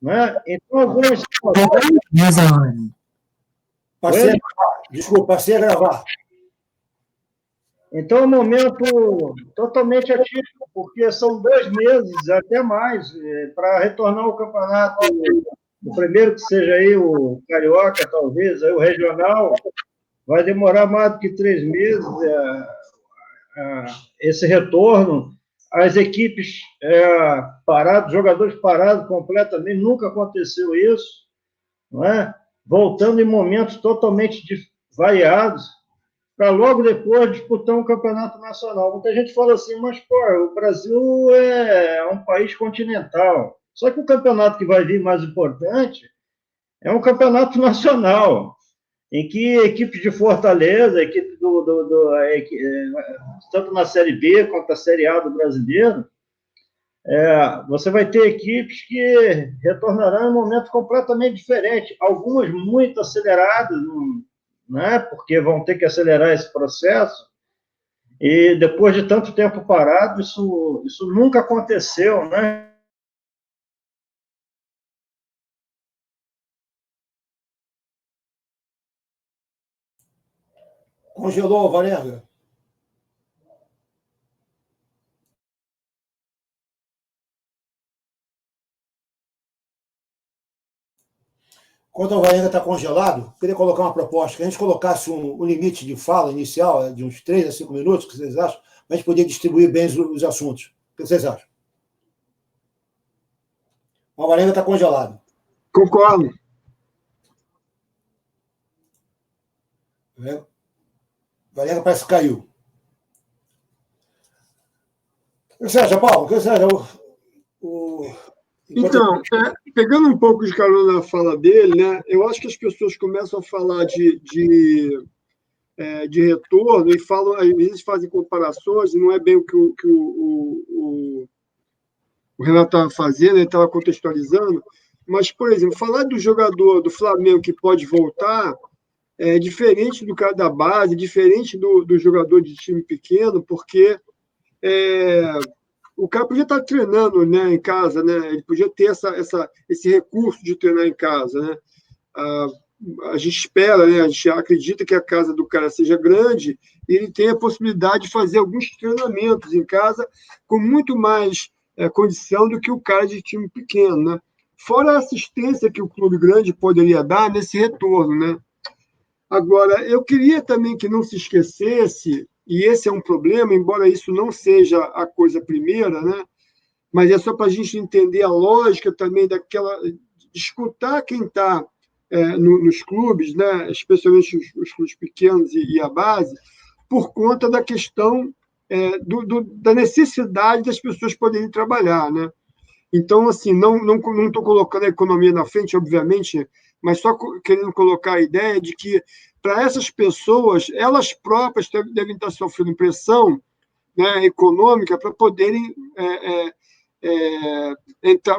né? Então, algumas situações... Passei a gravar. Então, é um momento totalmente atípico, porque são 2 meses, até mais, para retornar ao campeonato, o primeiro que seja aí o Carioca, talvez, aí o Regional, vai demorar mais do que 3 meses esse retorno. As equipes paradas, jogadores parados completamente, nunca aconteceu isso, não é? Voltando em momentos totalmente variados, para logo depois disputar um campeonato nacional. Muita gente fala assim, mas pô, o Brasil é um país continental. Só que o campeonato que vai vir mais importante é um campeonato nacional, em que equipes de Fortaleza, equipe tanto na Série B quanto na Série A do brasileiro, você vai ter equipes que retornarão em um momento completamente diferente, algumas muito aceleradas, né, porque vão ter que acelerar esse processo, e depois de tanto tempo parado, isso nunca aconteceu, né? Congelou, Valenga. Quando o Valenga está congelado, queria colocar uma proposta, que a gente colocasse um limite de fala inicial, de uns 3 a 5 minutos, o que vocês acham? Para a gente poder distribuir bem os assuntos. O que vocês acham? O Valenga está congelado. Concordo. O Valenga parece que caiu. O que você acha, Paulo? O que você acha? Então, pegando um pouco de carona na fala dele, né, eu acho que as pessoas começam a falar de retorno e falam, às vezes fazem comparações, e não é bem o que o Renato estava fazendo, ele estava contextualizando, mas, por exemplo, falar do jogador do Flamengo que pode voltar é diferente do cara da base, diferente do jogador de time pequeno, porque o cara podia estar treinando, né, em casa, né? Ele podia ter esse recurso de treinar em casa, né? A gente espera, né? A gente acredita que a casa do cara seja grande e ele tenha a possibilidade de fazer alguns treinamentos em casa com muito mais condição do que o cara de time pequeno, né? Fora a assistência que o clube grande poderia dar nesse retorno, né? Agora, eu queria também que não se esquecesse, e esse é um problema, embora isso não seja a coisa primeira, né? Mas é só para a gente entender a lógica também daquela. De escutar quem está nos clubes, né? Especialmente os clubes pequenos e a base, por conta da questão da necessidade das pessoas poderem trabalhar, né? Então, assim, não estou colocando a economia na frente, obviamente, mas só querendo colocar a ideia de que, para essas pessoas, elas próprias devem estar sofrendo pressão, né, econômica para poderem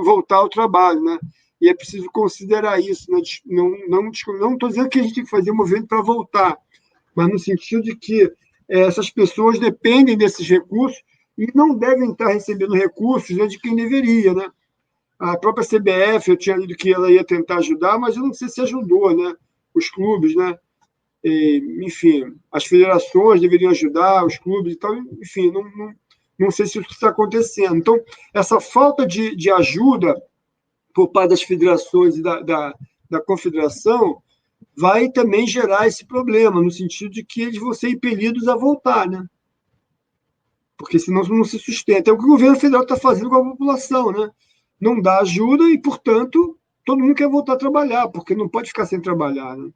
voltar ao trabalho, né? E é preciso considerar isso. Né? Não estou dizendo que a gente tem que fazer um movimento para voltar, mas no sentido de que essas pessoas dependem desses recursos e não devem estar recebendo recursos, né, de quem deveria, né? A própria CBF, eu tinha lido que ela ia tentar ajudar, mas eu não sei se ajudou, né? Os clubes, né? Enfim, as federações deveriam ajudar, os clubes e tal, enfim, não sei se isso está acontecendo. Então, essa falta de ajuda por parte das federações e da confederação vai também gerar esse problema, no sentido de que eles vão ser impelidos a voltar, né? Porque senão não se sustenta. É o que o governo federal está fazendo com a população, né? Não dá ajuda e, portanto, todo mundo quer voltar a trabalhar, porque não pode ficar sem trabalhar, né?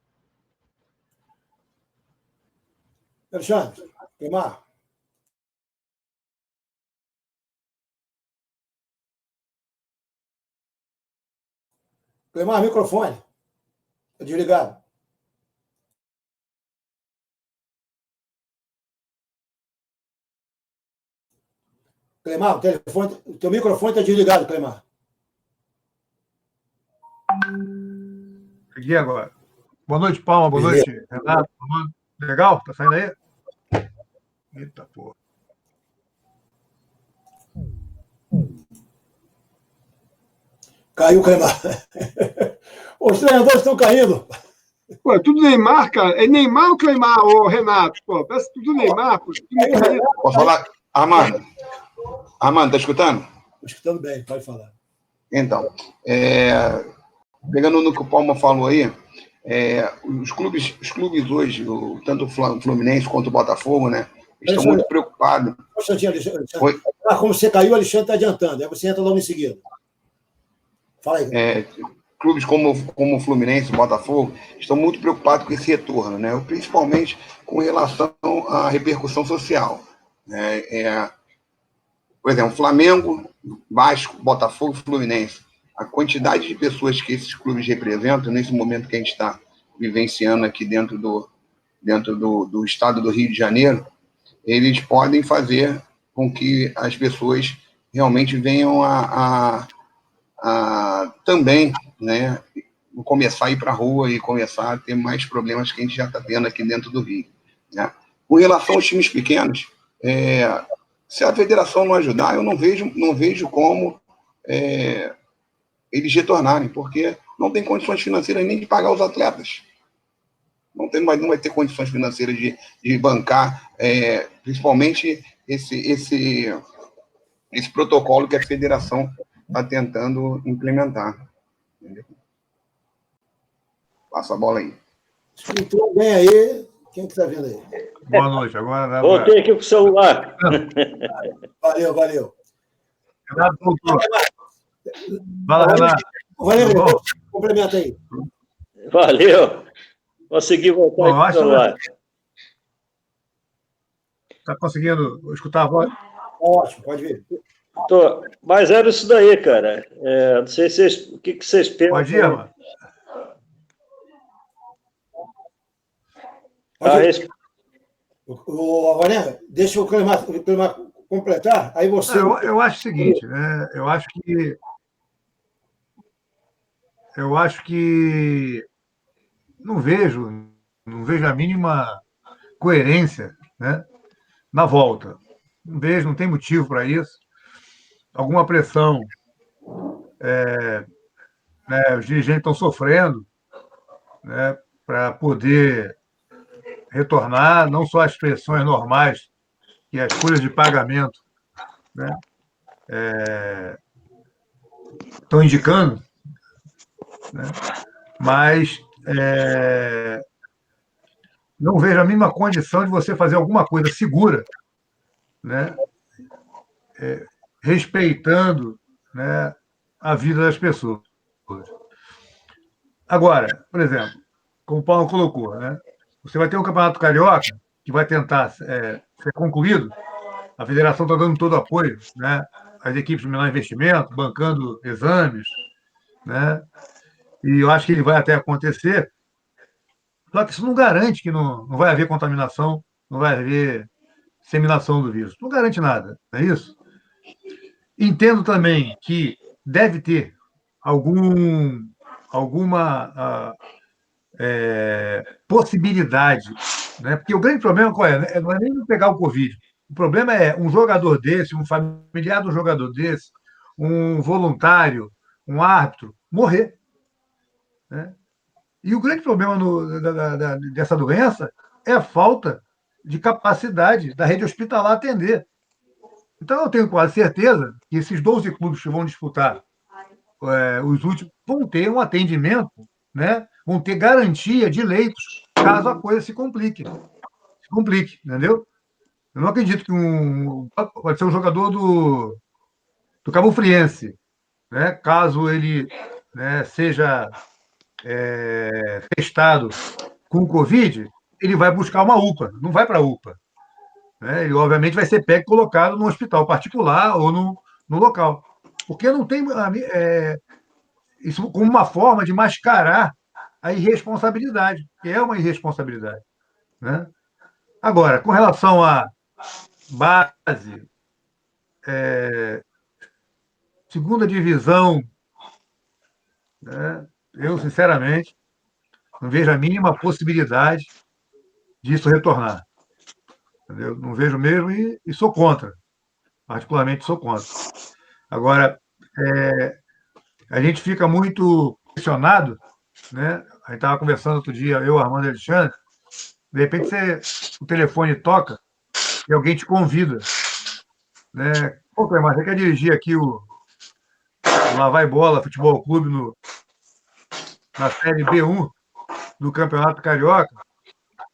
Alexandre, Clemar. Clemar, microfone. Está desligado. Clemar, o teu microfone está desligado, Clemar. Peguei agora. Boa noite, Palma. Boa noite, Renato. Legal? Tá saindo aí? Eita, porra. Caiu o Cleimar. Os treinadores estão caindo. Pô, é tudo Neymar, cara. É Neymar ou Cleimar, ô Renato? Pô, parece tudo Neymar. Pô. Posso falar? Armando, tá escutando? Estou escutando bem, pode falar. Então, pegando no que o Palma falou aí, os clubes hoje, tanto o Fluminense quanto o Botafogo, né, estão muito preocupados. Como você caiu, o Alexandre está adiantando. Aí você entra logo em seguida. Fala aí. Clubes como o Fluminense, o Botafogo, estão muito preocupados com esse retorno, né, principalmente com relação à repercussão social. Por exemplo, Flamengo, Vasco, Botafogo, Fluminense. A quantidade de pessoas que esses clubes representam, nesse momento que a gente está vivenciando aqui dentro do estado do Rio de Janeiro, eles podem fazer com que as pessoas realmente venham a também, né, começar a ir para a rua e começar a ter mais problemas que a gente já está tendo aqui dentro do Rio. Né? Com relação aos times pequenos, se a federação não ajudar, eu não vejo como eles retornarem, porque não tem condições financeiras nem de pagar os atletas. Não vai ter condições financeiras de bancar, principalmente esse protocolo que a federação está tentando implementar. Entendeu? Passa a bola aí. Entrou bem aí. Quem que está vendo aí? Boa noite. Agora Voltei aqui com o celular. Valeu. Renato voltou. Fala, Renato. Valeu, complementa aí. Valeu. Consegui voltar aqui com o celular. Está conseguindo escutar a voz? Ótimo, pode vir. Tô. Mas era isso daí, cara. Não sei o que vocês pensam. Pode ir, mano. Valenga, deixa o Cleimar completar, aí você... Eu acho o seguinte, né? Eu acho que não vejo a mínima coerência, né, na volta. Não vejo, não tem motivo para isso. Alguma pressão, né, os dirigentes estão sofrendo, né, para poder retornar, não só as pressões normais, que as folhas de pagamento, né, estão indicando, né, mas não vejo a mínima condição de você fazer alguma coisa segura, né, respeitando, né, a vida das pessoas. Agora, por exemplo, como o Paulo colocou, né, você vai ter um campeonato carioca que vai tentar ser concluído, a federação está dando todo o apoio, né, às equipes de menor investimento, bancando exames, né, e eu acho que ele vai até acontecer, só que isso não garante que não vai haver contaminação, não vai haver disseminação do vírus. Não garante nada, não é isso? Entendo também que deve ter alguma possibilidade, né? Porque o grande problema qual é? Não é nem pegar o Covid. O problema é um jogador desse, um familiar do jogador desse, um voluntário, um árbitro, morrer. Né? E o grande problema dessa doença é a falta de capacidade da rede hospitalar atender. Então, eu tenho quase certeza que esses 12 clubes que vão disputar os últimos vão ter um atendimento, né? Vão ter garantia de leitos caso a coisa se complique. Entendeu? Eu não acredito que pode ser um jogador do Cabo Friense, né? Caso ele, né, seja testado com Covid, ele vai buscar uma UPA, não vai para a UPA. Né? Ele, obviamente, vai ser pego e colocado num hospital particular ou no local. Porque não tem isso como uma forma de mascarar a irresponsabilidade, que é uma irresponsabilidade. Né? Agora, com relação à base, segunda divisão, né? Eu, sinceramente, não vejo a mínima possibilidade disso retornar. Entendeu? Não vejo mesmo e sou contra. Particularmente sou contra. Agora, a gente fica muito pressionado, né? A gente estava conversando outro dia, eu, Armando e Alexandre, de repente o telefone toca e alguém te convida, né? Pô, Clemar, você quer dirigir aqui o Lá Vai Bola Futebol Clube na Série B1 do Campeonato Carioca?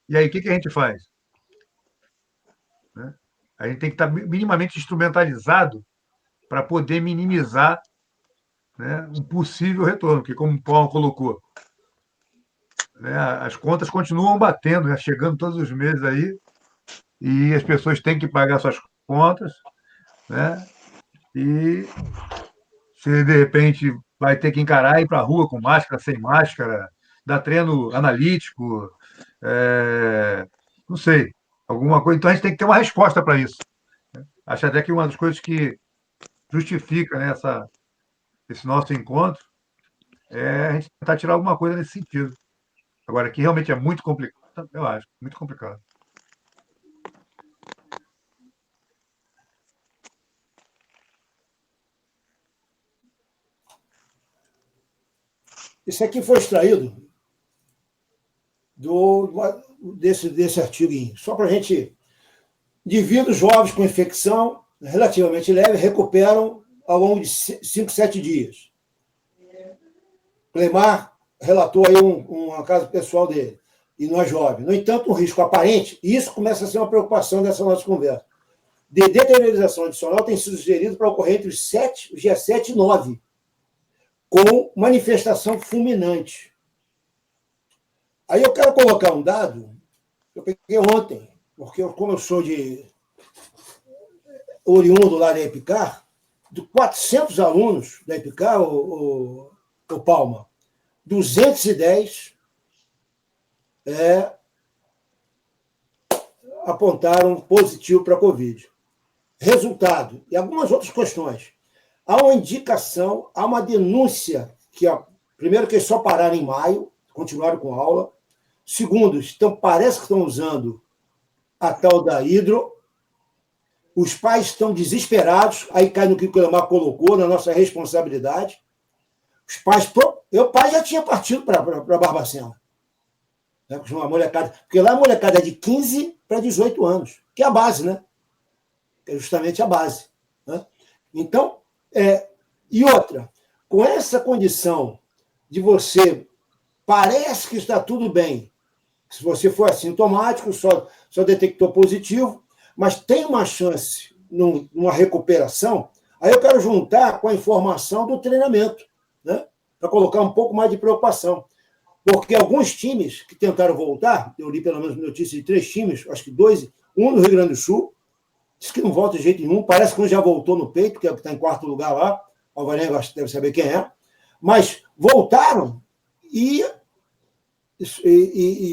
E aí, o que a gente faz? Né? A gente tem que estar minimamente instrumentalizado para poder minimizar, né, um possível retorno, porque, como o Paulo colocou, né, as contas continuam batendo, né, chegando todos os meses aí, e as pessoas têm que pagar suas contas, né? E você, de repente, vai ter que encarar, ir para a rua com máscara, sem máscara, dar treino analítico, não sei, alguma coisa. Então, a gente tem que ter uma resposta para isso. Acho até que uma das coisas que justifica, né, esse nosso encontro é a gente tentar tirar alguma coisa nesse sentido. Agora, que realmente é muito complicado, eu acho, muito complicado. Isso aqui foi extraído desse artigo, só para a gente. Indivíduos jovens com infecção relativamente leve recuperam ao longo de 5, 7 dias. Clemar relatou aí um caso pessoal dele, e não é jovem. No entanto, um risco aparente, e isso começa a ser uma preocupação dessa nossa conversa, de deteriorização adicional tem sido sugerido para ocorrer entre os dias 7 e 9, com manifestação fulminante. Aí eu quero colocar um dado que eu peguei ontem, porque como eu sou oriundo lá da EPICAR, de 400 alunos da EPICAR, o Palma, 210 apontaram positivo para a Covid. Resultado, e algumas outras questões. Há uma indicação, há uma denúncia, primeiro que eles só pararam em maio, continuaram com aula. Segundo, parece que estão usando a tal da hidro. Os pais estão desesperados, aí cai no que o Clemar colocou, na nossa responsabilidade. Os pais, o pai já tinha partido para Barbacena. Né, uma molecada, porque lá a molecada é de 15 para 18 anos, que é a base, né? É justamente a base. Né? Então, e outra, com essa condição de você, parece que está tudo bem, se você for assintomático, só detectou positivo, mas tem uma chance numa recuperação, aí eu quero juntar com a informação do treinamento, né? Para colocar um pouco mais de preocupação. Porque alguns times que tentaram voltar, eu li pelo menos notícia de 3 times, acho que 2, um no Rio Grande do Sul, disse que não volta de jeito nenhum, parece que um já voltou no peito, que é o que está em 4º lugar lá, o Alvarenga deve saber quem é, mas voltaram e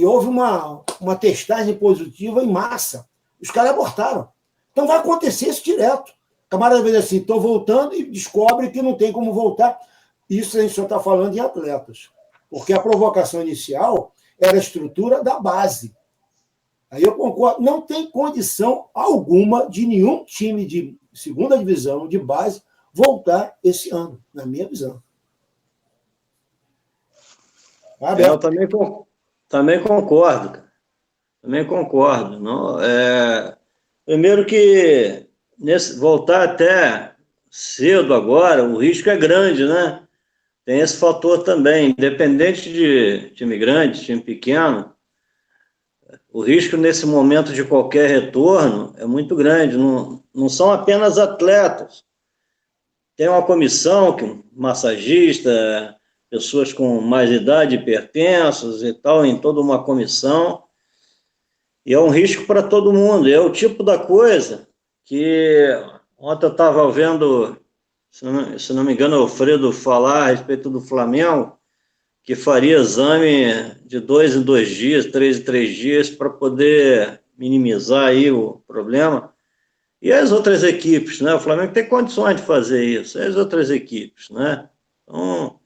houve uma testagem positiva em massa. Os caras abortaram. Então vai acontecer isso direto. O camarada vê assim, estou voltando e descobre que não tem como voltar. Isso a gente só está falando em atletas. Porque a provocação inicial era a estrutura da base. Aí eu concordo, não tem condição alguma de nenhum time de 2ª divisão, de base, voltar esse ano, na minha visão. Eu também concordo, cara. Também concordo. Não, primeiro que voltar até cedo agora, o risco é grande, né? Tem esse fator também, independente de time grande, time pequeno, o risco nesse momento de qualquer retorno é muito grande, não são apenas atletas. Tem uma comissão, massagista, pessoas com mais idade, hipertensos e tal, em toda uma comissão, e é um risco para todo mundo. É o tipo da coisa que ontem eu estava vendo, se não me engano, o Alfredo falar a respeito do Flamengo, que faria exame de 2 em 2 dias, 3 em 3 dias, para poder minimizar aí o problema. E as outras equipes, né? O Flamengo tem condições de fazer isso, as outras equipes, né? Então,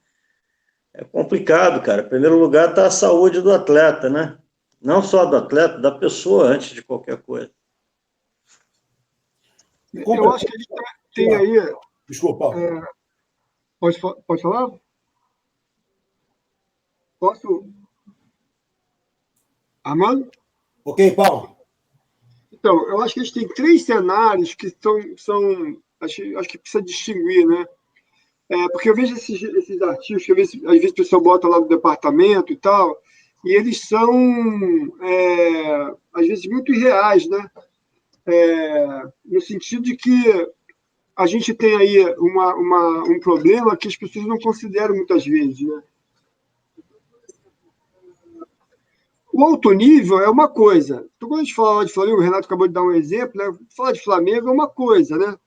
é complicado, cara. Em primeiro lugar está a saúde do atleta, né? Não só do atleta, da pessoa, antes de qualquer coisa. Eu acho que a gente tem aí... Desculpa, Paulo. Pode falar? Posso? Armando? Ok, Paulo. Então, eu acho que a gente tem 3 cenários que acho que precisa distinguir, né? Porque eu vejo esses artigos que às vezes o pessoal bota lá no departamento e tal, e eles são, às vezes, muito irreais, né? No sentido de que a gente tem aí um problema que as pessoas não consideram muitas vezes, né? O alto nível é uma coisa. Então, quando a gente fala de Flamengo, o Renato acabou de dar um exemplo, né? Falar de Flamengo é uma coisa, né?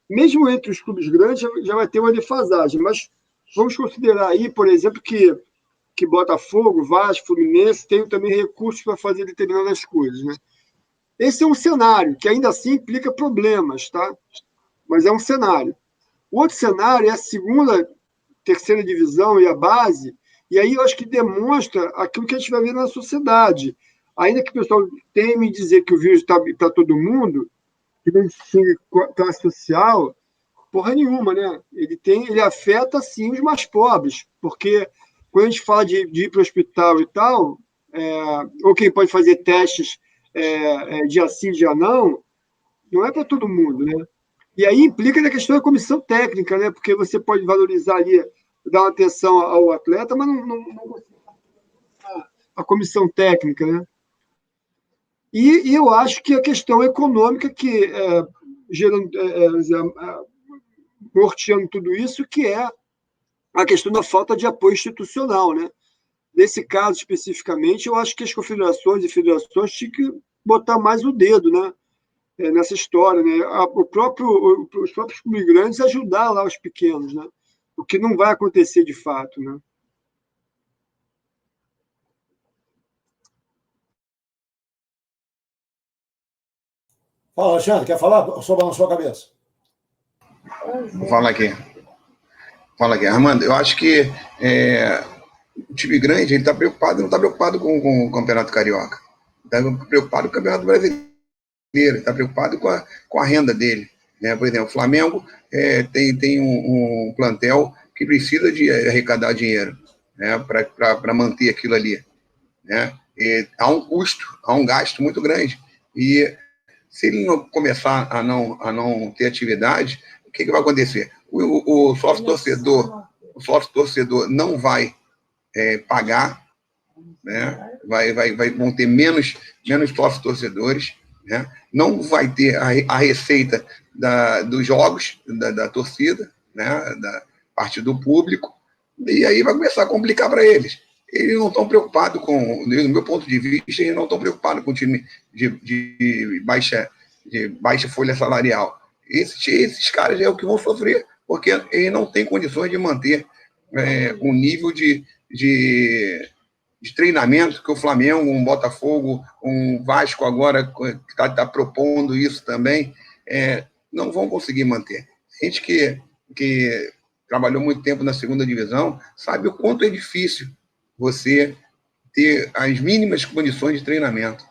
Mesmo entre os clubes grandes já vai ter uma defasagem, mas vamos considerar aí, por exemplo, que Botafogo, Vasco, Fluminense têm também recursos para fazer determinadas coisas, né? Esse é um cenário que ainda assim implica problemas, tá? Mas é um cenário. O outro cenário é a segunda, terceira divisão e a base, e aí eu acho que demonstra aquilo que a gente vai ver na sociedade. Ainda que o pessoal teme dizer que o vírus está para todo mundo, que não distingue classe social, porra nenhuma, né? Ele afeta, sim, os mais pobres, porque quando a gente fala de ir para o hospital e tal, ou quem pode fazer testes dia sim, dia não é para todo mundo, né? E aí implica na questão da comissão técnica, né? Porque você pode valorizar ali, dar uma atenção ao atleta, mas não a comissão técnica, né? E eu acho que a questão econômica que gerando, norteando tudo isso, que é a questão da falta de apoio institucional, né? Nesse caso, especificamente, eu acho que as confederações e federações tinham que botar mais o dedo, né? Nessa história, né? Os próprios clubes grandes ajudar lá os pequenos, né? O que não vai acontecer de fato, né? Fala, Alexandre, quer falar? Soba na sua cabeça. Vou falar aqui. Fala aqui, Armando. Eu acho que o time grande ele está preocupado, não está preocupado com o Campeonato Carioca. Está preocupado com o Campeonato Brasileiro. Está preocupado com a renda dele. Né? Por exemplo, o Flamengo tem um plantel que precisa de arrecadar dinheiro, né? Para manter aquilo ali. Né? E há um custo, há um gasto muito grande. E se ele não começar a não ter atividade, o que vai acontecer? O sócio torcedor não vai pagar, né? Vão ter menos sócios torcedores, né? Não vai ter a receita dos jogos da torcida, né? Da parte do público, e aí vai começar a complicar para eles. Eles não estão preocupados no meu ponto de vista, eles não estão preocupados com o time de baixa folha salarial. Esses caras é o que vão sofrer, porque eles não têm condições de manter um nível de treinamento que o Flamengo, um Botafogo, um Vasco agora que está propondo isso também, não vão conseguir manter. Gente que trabalhou muito tempo na segunda divisão sabe o quanto é difícil você ter as mínimas condições de treinamento,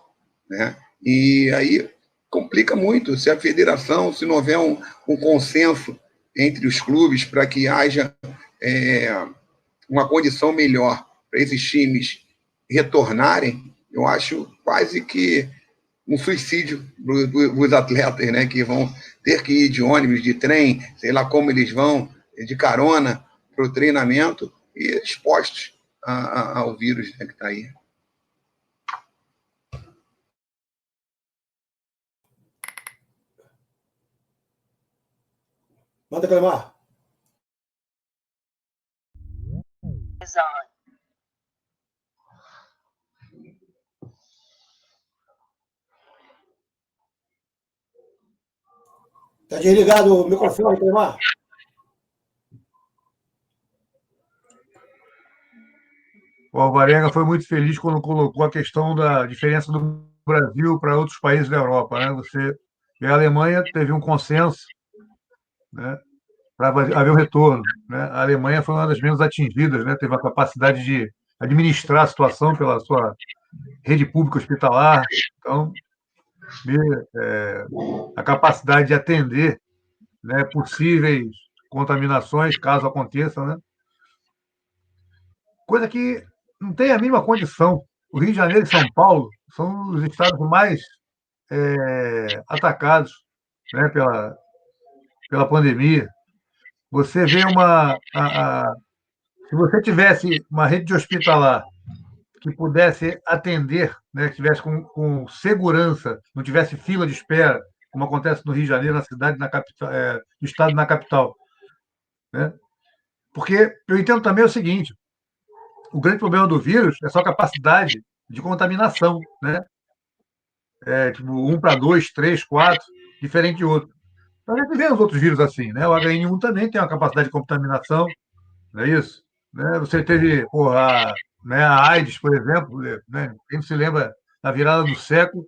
né? E aí complica muito se a federação, se não houver um consenso entre os clubes para que haja uma condição melhor para esses times retornarem, eu acho quase que um suicídio dos atletas, né, que vão ter que ir de ônibus, de trem, sei lá como eles vão, de carona para o treinamento e expostos ao vírus, né, que está aí. Manda, Clemar. Está desligado o microfone, Clemar. O Alvarenga foi muito feliz quando colocou a questão da diferença do Brasil para outros países da Europa, né? E a Alemanha teve um consenso, né, para haver um retorno, né? A Alemanha foi uma das menos atingidas, né? Teve a capacidade de administrar a situação pela sua rede pública hospitalar, então a capacidade de atender, né, possíveis contaminações, caso aconteçam, né? Coisa que não tem a mínima condição. O Rio de Janeiro e São Paulo são os estados mais atacados, né, pela pandemia. Você vê se você tivesse uma rede de hospitalar que pudesse atender, né, que tivesse com segurança, não tivesse fila de espera, como acontece no Rio de Janeiro, na cidade, na capital, no estado, na capital, né? Porque eu entendo também o seguinte: o grande problema do vírus é só a capacidade de contaminação, né? Tipo 1 para 2, 3, 4, diferente de outro. Nós já tivemos outros vírus assim, né? O HN1 também tem uma capacidade de contaminação, não é isso? Né? Você teve, porra, né, a AIDS, por exemplo, né? Quem se lembra da virada do século,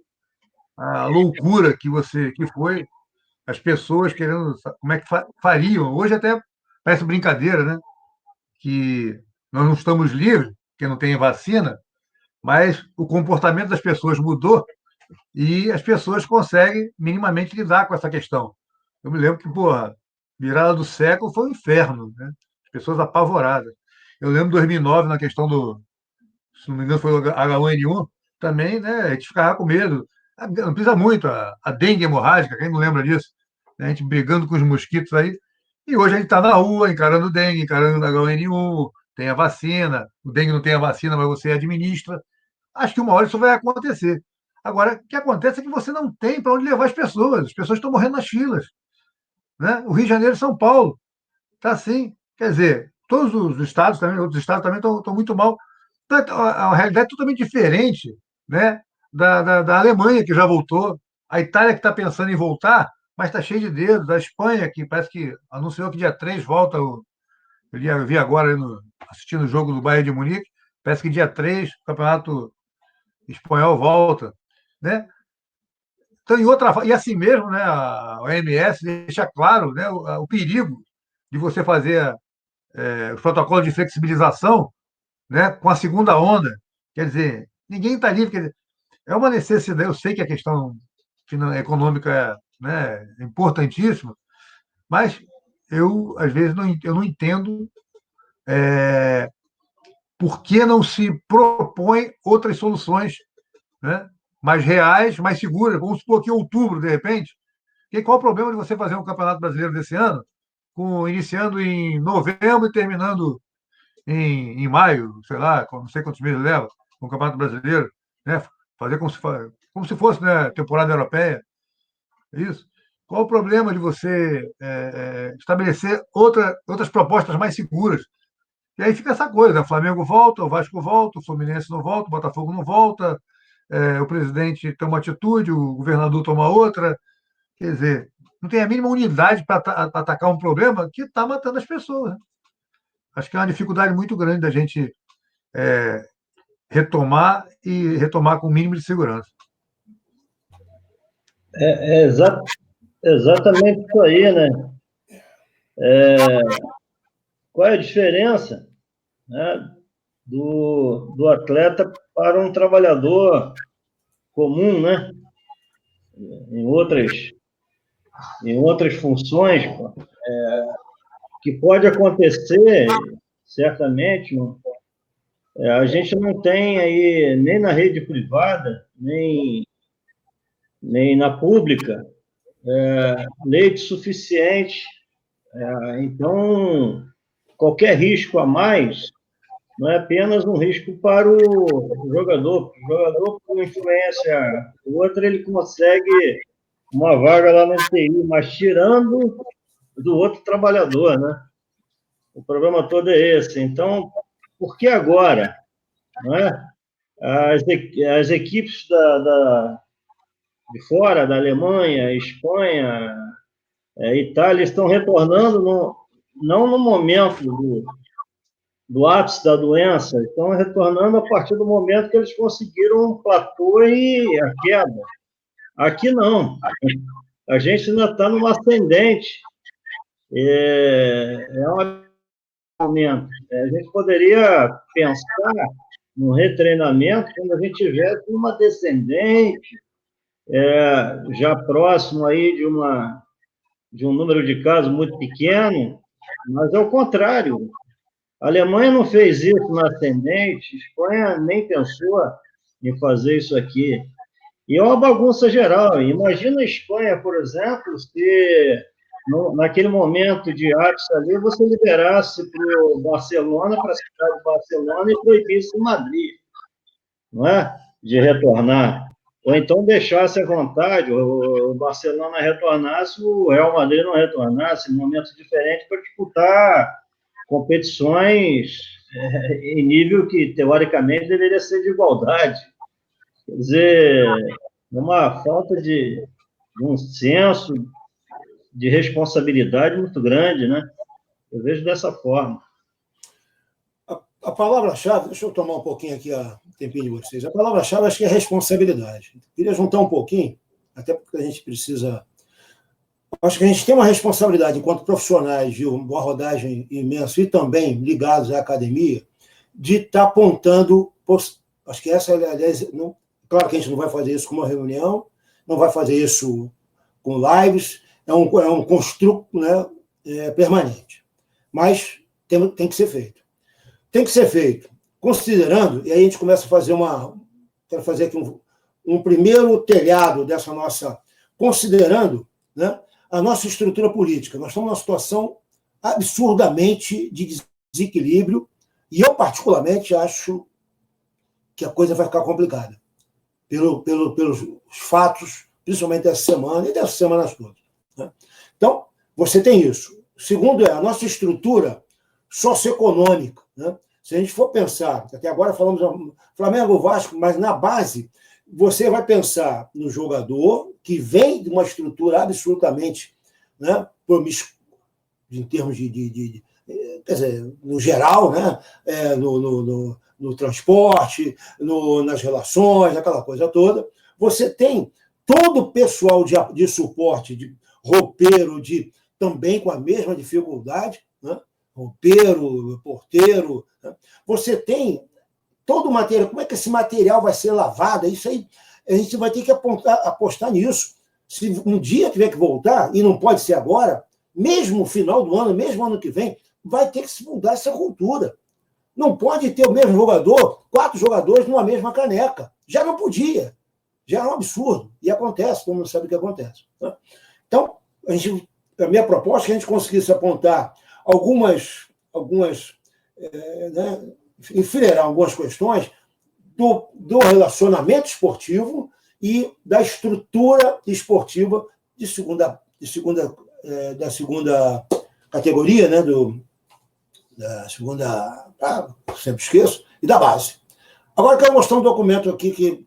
a loucura que foi, as pessoas querendo, como é que fariam? Hoje até parece brincadeira, né? Que nós não estamos livres, porque não tem vacina, mas o comportamento das pessoas mudou e as pessoas conseguem minimamente lidar com essa questão. Eu me lembro que, porra, virada do século foi um inferno, né? As pessoas apavoradas. Eu lembro de 2009, na questão se não me engano, foi o H1N1, também, né? A gente ficava com medo. Não precisa muito, a dengue hemorrágica, quem não lembra disso? Né? A gente brigando com os mosquitos aí. E hoje a gente está na rua, encarando dengue, encarando H1N1, tem a vacina, o dengue não tem a vacina, mas você administra. Acho que uma hora isso vai acontecer. Agora, o que acontece é que você não tem para onde levar as pessoas estão morrendo nas filas. Né? O Rio de Janeiro e São Paulo está assim. Quer dizer, todos os estados também, outros estados também estão muito mal. A realidade é totalmente diferente, né, da Alemanha, que já voltou, a Itália, que está pensando em voltar, mas está cheio de dedos, a Espanha, que parece que anunciou que dia 3 volta, eu vi agora, assistindo o jogo do Bayern de Munique, parece que dia 3 o campeonato espanhol volta. Né? Então, e assim mesmo, né, a OMS deixa claro, né, o perigo de você fazer os protocolos de flexibilização, né, com a segunda onda. Quer dizer, ninguém está livre. Quer dizer, é uma necessidade. Eu sei que a questão econômica né, é importantíssima, mas eu, às vezes, eu não entendo por que não se propõe outras soluções, né, mais reais, mais seguras. Vamos supor que em outubro, de repente, qual o problema de você fazer um campeonato brasileiro desse ano, iniciando em novembro e terminando em maio, sei lá, não sei quantos meses leva, com o Campeonato Brasileiro, né? Fazer como se fosse, né, temporada europeia, isso. Qual o problema de você estabelecer outras propostas mais seguras? E aí fica essa coisa: o Flamengo volta, o Vasco volta, o Fluminense não volta, o Botafogo não volta, o presidente toma uma atitude, o governador toma outra. Quer dizer, não tem a mínima unidade para atacar um problema que está matando as pessoas. Né? Acho que é uma dificuldade muito grande da gente retomar com o mínimo de segurança. Exatamente isso aí, né? Qual é a diferença, né, do atleta para um trabalhador comum, né? Em outras funções, que pode acontecer, certamente, a gente não tem aí, nem na rede privada, nem na pública, leite suficiente. Então, qualquer risco a mais não é apenas um risco para o jogador. O jogador, por influência outra, ele consegue uma vaga lá no TI, mas tirando do outro trabalhador, né? O problema todo é esse. Então, por que agora? Não é? As equipes de fora, da Alemanha, Espanha, Itália, estão retornando não no momento do ápice da doença, estão retornando a partir do momento que eles conseguiram um platô e a queda. Aqui não. A gente ainda está numa ascendente. É um momento. A gente poderia pensar no retreinamento quando a gente tivesse uma descendente, já próximo aí de um número de casos muito pequeno, mas é o contrário. A Alemanha não fez isso na ascendente, a Espanha nem pensou em fazer isso aqui. E é uma bagunça geral. Imagina a Espanha, por exemplo, se naquele momento de ápice ali você liberasse para o Barcelona, para a cidade de Barcelona, e proibisse o Madrid, não é? De retornar. Ou então deixasse à vontade, o Barcelona retornasse, o Real Madrid não retornasse, em momentos diferentes, para disputar competições em nível que, teoricamente, deveria ser de igualdade. Quer dizer, é uma falta de um senso de responsabilidade muito grande, né? Eu vejo dessa forma. A palavra-chave, deixa eu tomar um pouquinho aqui o tempinho de vocês. A palavra-chave acho que é responsabilidade. Queria juntar um pouquinho, até porque a gente precisa. Acho que a gente tem uma responsabilidade, enquanto profissionais de uma rodagem imensa e também ligados à academia, de estar apontando. Acho que essa, aliás, não, claro que a gente não vai fazer isso com uma reunião, não vai fazer isso com lives, é um construto, né, permanente. Mas tem que ser feito. Tem que ser feito considerando, e aí a gente começa a fazer quero fazer aqui um primeiro telhado dessa nossa, considerando, né, a nossa estrutura política. Nós estamos numa situação absurdamente de desequilíbrio, e eu, particularmente, acho que a coisa vai ficar complicada, pelos fatos, principalmente dessa semana e dessas semanas todas, né? Então, você tem isso. O segundo é a nossa estrutura socioeconômica, né? Se a gente for pensar, até agora falamos Flamengo, Vasco, mas na base, você vai pensar no jogador que vem de uma estrutura absolutamente, né, em termos quer dizer, no geral, né, no transporte, nas relações, aquela coisa toda. Você tem todo o pessoal de suporte, de roupeiro, também com a mesma dificuldade, né? Roupeiro, porteiro. Né? Você tem todo o material. Como é que esse material vai ser lavado? Isso aí, a gente vai ter que apostar nisso. Se um dia tiver que voltar, e não pode ser agora, mesmo no final do ano, mesmo ano que vem, vai ter que se mudar essa cultura. Não pode ter o mesmo jogador, 4 jogadores numa mesma caneca. Já não podia. Já era um absurdo. E acontece, todo mundo sabe o que acontece. Né? Então, a minha proposta é que a gente conseguisse apontar algumas né, enfileirar algumas questões do relacionamento esportivo e da estrutura esportiva da segunda categoria, né, da segunda, sempre esqueço, e da base. Agora eu quero mostrar um documento aqui,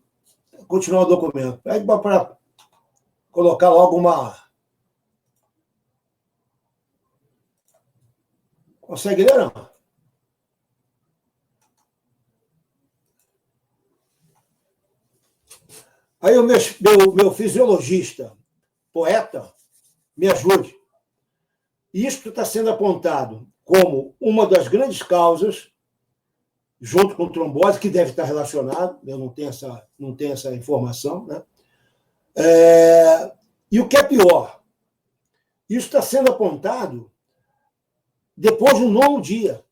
continuar o documento. Aí para colocar logo uma... Consegue ler, não? Aí o meu fisiologista, poeta, me ajude. Isto está sendo apontado como uma das grandes causas, junto com trombose, que deve estar relacionado, eu não tenho essa informação, né? E o que é pior, isso está sendo apontado depois de um 9º dia.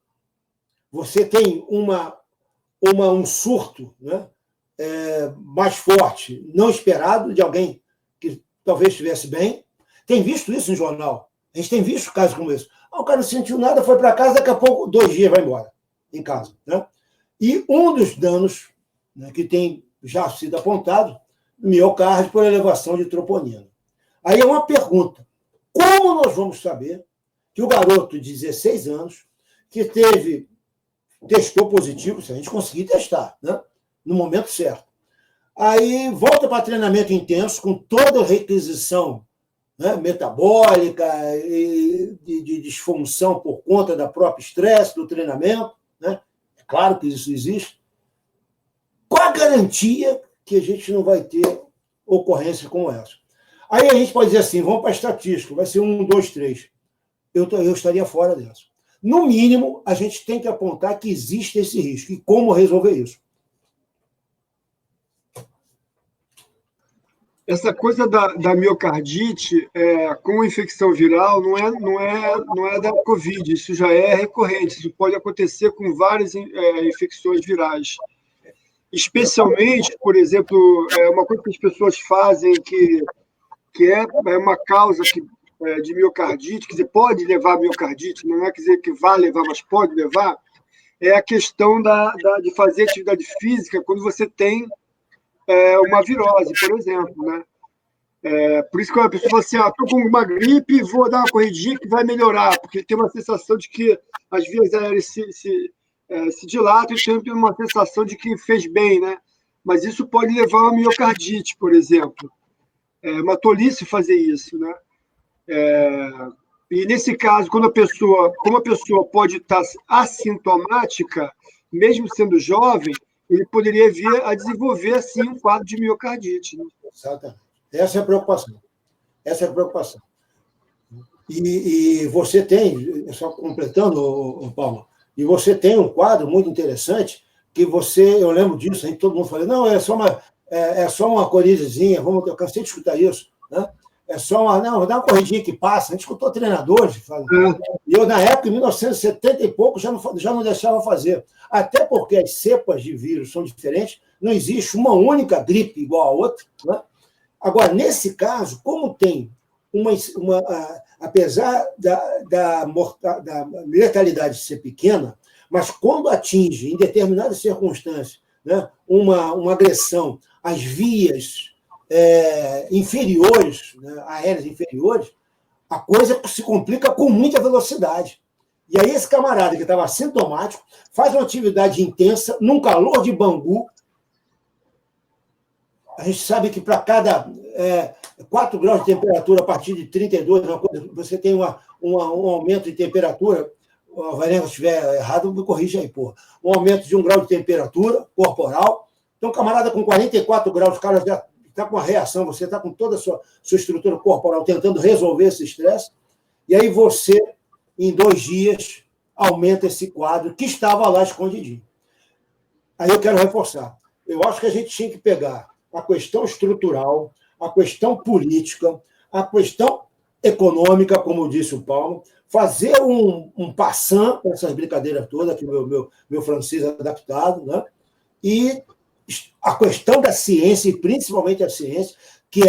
Você tem um surto, né, mais forte, não esperado, de alguém que talvez estivesse bem. Tem visto isso em jornal. A gente tem visto casos como esse. O cara não sentiu nada, foi para casa, daqui a pouco, 2 dias, vai embora, em casa. Né? E um dos danos, né, que tem já sido apontado, miocárdio por elevação de troponina. Aí é uma pergunta. Como nós vamos saber que o garoto de 16 anos, que testou positivo, se a gente conseguir testar, né, no momento certo, aí volta para treinamento intenso, com toda a requisição, né, metabólica e de disfunção por conta da própria estresse do treinamento, né? É claro que isso existe. Qual a garantia que a gente não vai ter ocorrência como essa? Aí a gente pode dizer assim, vamos para a estatística, vai ser 1, 2, 3. Eu estaria fora dessa. No mínimo, a gente tem que apontar que existe esse risco. E como resolver isso? Essa coisa da miocardite com infecção viral não é da Covid, isso já é recorrente, isso pode acontecer com várias infecções virais. Especialmente, por exemplo, uma coisa que as pessoas fazem que é uma causa de miocardite, quer dizer, pode levar a miocardite, não é quer dizer que vai levar, mas pode levar, é a questão de fazer atividade física quando você tem uma virose, por exemplo, né? Por isso que a pessoa fala assim, estou com uma gripe, vou dar uma corridinha que vai melhorar, porque tem uma sensação de que as vias aéreas se dilatam e tem uma sensação de que fez bem, né? Mas isso pode levar a uma miocardite, por exemplo. É uma tolice fazer isso, né? E nesse caso, como a pessoa pode estar assintomática, mesmo sendo jovem, ele poderia vir a desenvolver, assim, um quadro de miocardite. Né? Exatamente. Essa é a preocupação. Essa é a preocupação. E você tem, só completando, Paulo, e você tem um quadro muito interessante que eu lembro disso, aí todo mundo fala, não, é só uma corizazinha, eu cansei de escutar isso, né? Não, dá uma corridinha que passa. A gente escutou treinadores falando. E eu, na época, em 1970 e pouco, já não deixava fazer. Até porque as cepas de vírus são diferentes, não existe uma única gripe igual a outra, né? Agora, nesse caso, como tem apesar da letalidade ser pequena, mas quando atinge, em determinadas circunstâncias, né, uma agressão às vias inferiores, né, aéreas inferiores, a coisa se complica com muita velocidade. E aí esse camarada que estava sintomático faz uma atividade intensa, num calor de Bangu. A gente sabe que para cada 4 graus de temperatura, a partir de 32, você tem um aumento de temperatura. O Valença, se estiver errado, me corrija aí, porra. Um aumento de 1 grau de temperatura corporal. Então, camarada com 44 graus, o cara já está com uma reação, você está com toda a sua estrutura corporal tentando resolver esse estresse, e aí você, em 2 dias, aumenta esse quadro que estava lá escondidinho. Aí eu quero reforçar. Eu acho que a gente tinha que pegar a questão estrutural, a questão política, a questão econômica, como disse o Paulo, fazer um passant para essas brincadeiras todas, aqui meu francês adaptado, né? E a questão da ciência, e principalmente a ciência, que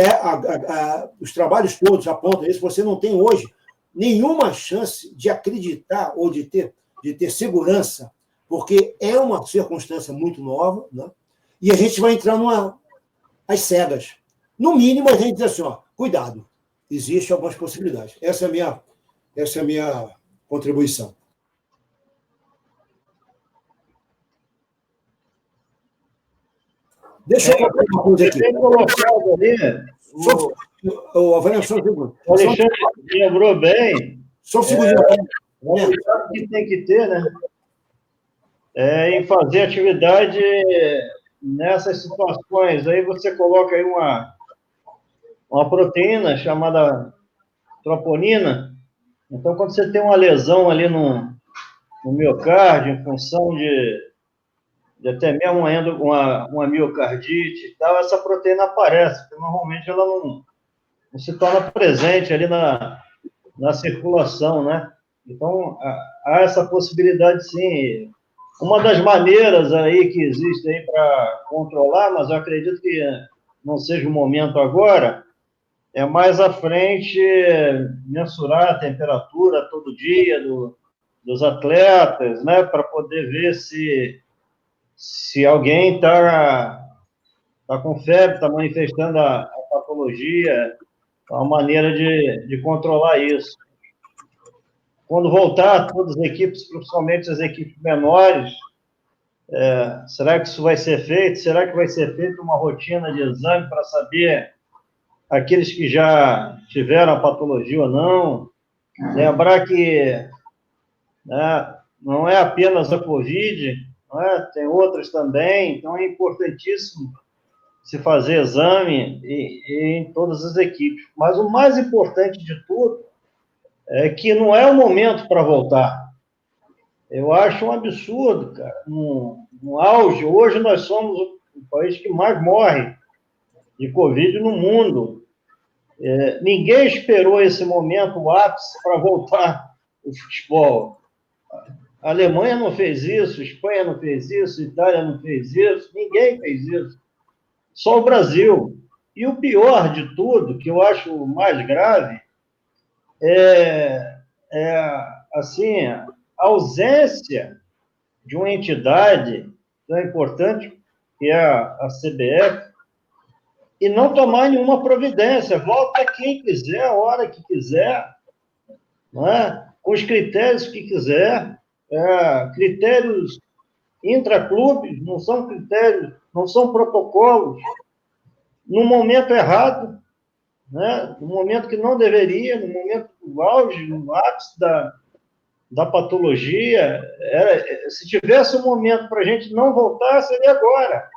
os trabalhos todos apontam isso, você não tem hoje nenhuma chance de acreditar ou de ter segurança, porque é uma circunstância muito nova, né? E a gente vai entrar às cegas. No mínimo, a gente diz assim, cuidado, existem algumas possibilidades. Essa é a minha contribuição. Deixa eu colocar uma coisa aqui. Tem colocado ali. O Alexandre lembrou bem. Só um segundo. O que tem que ter, né? Em fazer atividade nessas situações. Aí você coloca aí uma proteína chamada troponina. Então, quando você tem uma lesão ali no miocárdio, em função de até mesmo uma miocardite e tal, essa proteína aparece, porque normalmente ela não se torna presente ali na circulação, né? Então, há essa possibilidade, sim. Uma das maneiras aí que existe aí para controlar, mas eu acredito que não seja o momento agora, é mais à frente mensurar a temperatura todo dia dos atletas, né? Para poder ver se alguém está com febre, está manifestando a patologia, é uma maneira de controlar isso. Quando voltar, todas as equipes, principalmente as equipes menores, será que isso vai ser feito? Será que vai ser feita uma rotina de exame para saber aqueles que já tiveram a patologia ou não? Lembrar que não é apenas a Covid, tem outras também, então é importantíssimo se fazer exame em todas as equipes. Mas o mais importante de tudo é que não é o momento para voltar. Eu acho um absurdo, cara. No auge, hoje nós somos o país que mais morre de Covid no mundo. Ninguém esperou esse momento, o ápice, para voltar o futebol. A Alemanha não fez isso, a Espanha não fez isso, a Itália não fez isso, ninguém fez isso. Só o Brasil. E o pior de tudo, que eu acho mais grave, assim, a ausência de uma entidade tão importante, que é a CBF, e não tomar nenhuma providência. Volta quem quiser, a hora que quiser, não é? Com os critérios que quiser. Critérios intraclubes, não são critérios, não são protocolos. No momento errado, né? No momento que não deveria, no momento do auge, no ápice da patologia. Se tivesse um momento para a gente não voltar, seria agora.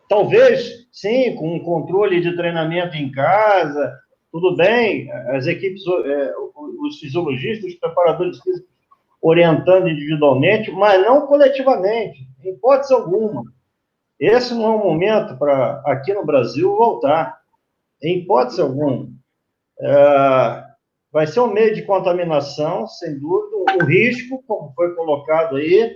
Talvez, sim, com um controle de treinamento em casa, tudo bem, as equipes, os fisiologistas, os preparadores físicos orientando individualmente, mas não coletivamente, em hipótese alguma. Esse não é o momento para, aqui no Brasil, voltar, em hipótese alguma. Vai ser um meio de contaminação, sem dúvida, o risco, como foi colocado aí,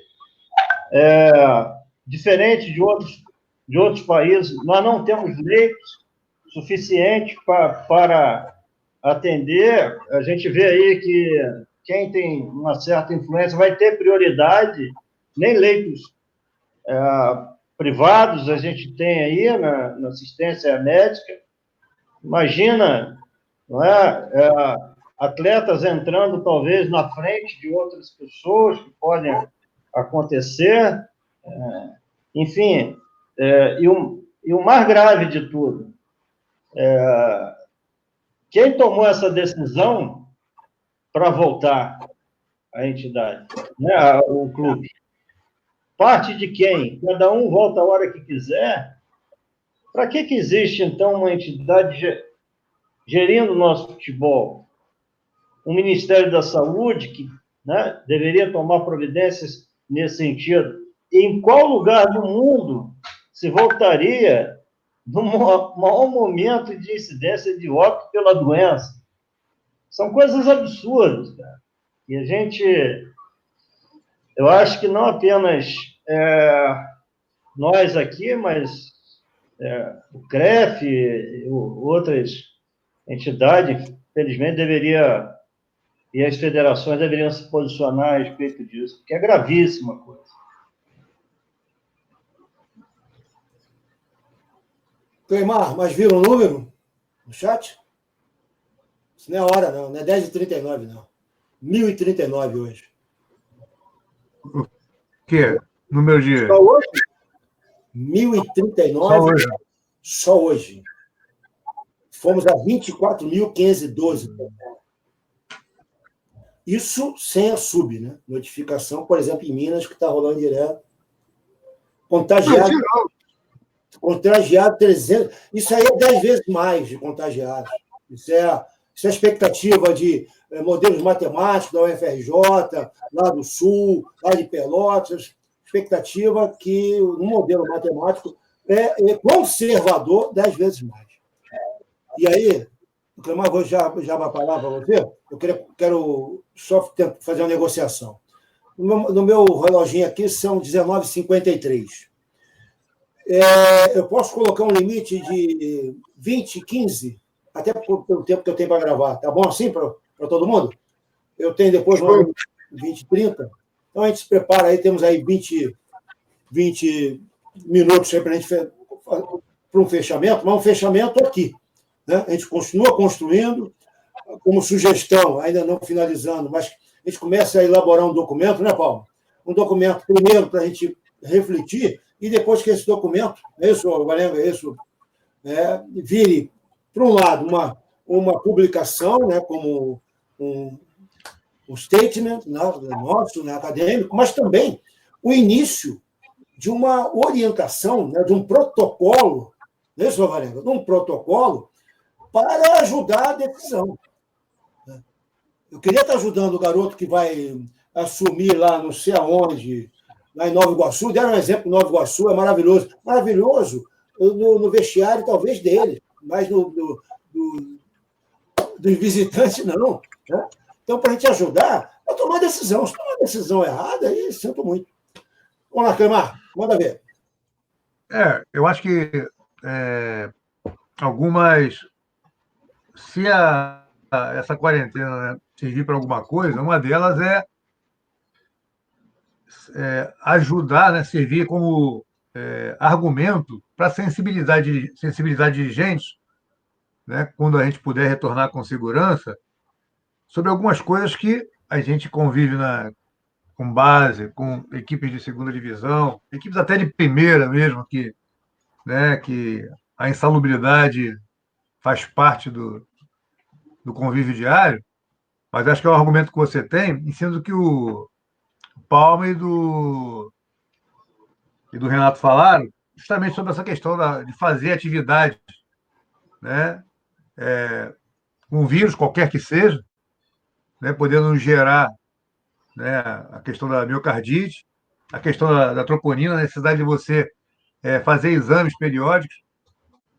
diferente de outros países, nós não temos leitos suficientes para atender. A gente vê aí que quem tem uma certa influência vai ter prioridade, nem leitos privados a gente tem aí na assistência médica. Imagina, não é? Atletas entrando talvez na frente de outras pessoas que podem acontecer, enfim, e o mais grave de tudo, quem tomou essa decisão para voltar à entidade, né, o clube? Parte de quem? Cada um volta a hora que quiser. Para que existe, então, uma entidade gerindo o nosso futebol? O Ministério da Saúde, que, né, deveria tomar providências nesse sentido. Em qual lugar do mundo se voltaria no maior momento de incidência de óbito pela doença? São coisas absurdas, cara. E a gente, eu acho que não apenas nós aqui, mas o CREF e outras entidades, infelizmente, e as federações deveriam se posicionar a respeito disso, porque é gravíssima coisa. Cleimar, mas viram o número no chat? Isso não é hora, não. Não é 10h39, não. 1039 hoje. O quê? Número de... Só hoje? 1039 só hoje. Fomos a 24.512. Isso sem a sub, né? Notificação, por exemplo, em Minas, que está rolando direto. Contagiado 300. Isso aí é 10 vezes mais de contagiados. Isso é expectativa de modelos matemáticos da UFRJ, lá do Sul, lá de Pelotas. Expectativa que, no modelo matemático, é conservador 10 vezes mais. E aí, Clemar, vou já uma palavra para você. Eu quero só fazer uma negociação. No meu reloginho aqui são 19h53. Eu posso colocar um limite de 20, 15, até pelo tempo que eu tenho para gravar. Tá bom assim para todo mundo? Eu tenho depois 20, 30. Então a gente se prepara aí, temos aí 20 minutos para a gente para um fechamento, mas um fechamento aqui. Né? A gente continua construindo, como sugestão, ainda não finalizando, mas a gente começa a elaborar um documento, né, Paulo? Um documento, primeiro, para a gente refletir, e depois que esse documento, Valenga, vire, por um lado, uma publicação, né, como um statement nosso, né, acadêmico, mas também o início de uma orientação, né, de um protocolo, né, Valenga? De um protocolo para ajudar a decisão. Eu queria estar ajudando o garoto que vai assumir lá, não sei aonde, lá em Nova Iguaçu. Deram um exemplo, Nova Iguaçu é maravilhoso. Maravilhoso no vestiário, talvez, dele, mas dos visitantes, não. Né? Então, para a gente ajudar, a tomar decisão. Se tomar uma decisão errada, aí sinto muito. Vamos lá, Clemar, manda ver. Eu acho que algumas. Se essa quarentena, né, servir para alguma coisa, uma delas ajudar, né, servir como argumento para sensibilidade de gente, né, quando a gente puder retornar com segurança, sobre algumas coisas que a gente convive com base, com equipes de segunda divisão, equipes até de primeira mesmo, que a insalubridade faz parte do convívio diário, mas acho que é o argumento que você tem, em cima do que o Palma e do Renato falaram, justamente sobre essa questão de fazer atividade, né, com um vírus, qualquer que seja, né, podendo gerar, né, a questão da miocardite, a questão da troponina, a necessidade de você fazer exames periódicos,